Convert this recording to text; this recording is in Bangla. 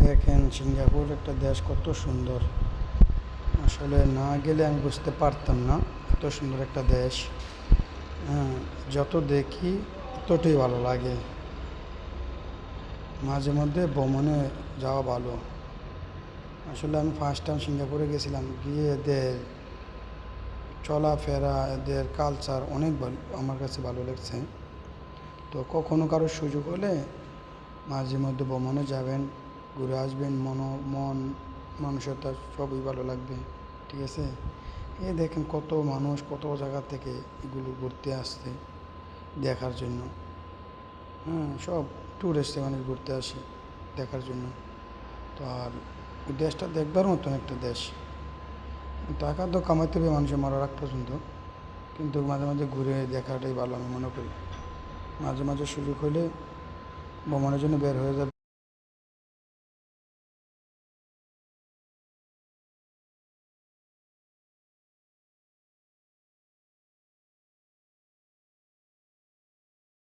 দেখেন সিঙ্গাপুর একটা দেশ কত সুন্দর। আসলে না গেলে আমি বুঝতে পারতাম না এত সুন্দর একটা দেশ। হ্যাঁ, যত দেখি ততই ভালো লাগে। মাঝে মধ্যে ভ্রমণে যাওয়া ভালো। আসলে আমি ফার্স্ট টাইম সিঙ্গাপুরে গেছিলাম, গিয়ে এদের চলাফেরা, এদের কালচার অনেক ভালো, আমার কাছে ভালো লাগছে। তো কখনো কারোর সুযোগ হলে মাঝে মধ্যে ভ্রমণে যাবেন, ঘুরে আসবেন, মন মানসিকতা সবই ভালো লাগবে। ঠিক আছে। এই দেখেন কত মানুষ কত জায়গা থেকে এগুলো ঘুরতে আসছে দেখার জন্য। হ্যাঁ, সব ট্যুরিস্ট এখানে ঘুরতে আসে দেখার জন্য। তো আর ওই দেশটা দেখবার মতন একটা দেশ। টাকা তো কামাইতে হবে মানুষের মরার আগ পর্যন্ত, কিন্তু মাঝে মাঝে ঘুরে দেখাটাই ভালো আমি মনে করি। মাঝে মাঝে সুযোগ হলে ভ্রমণের জন্য বের হয়ে যাবে।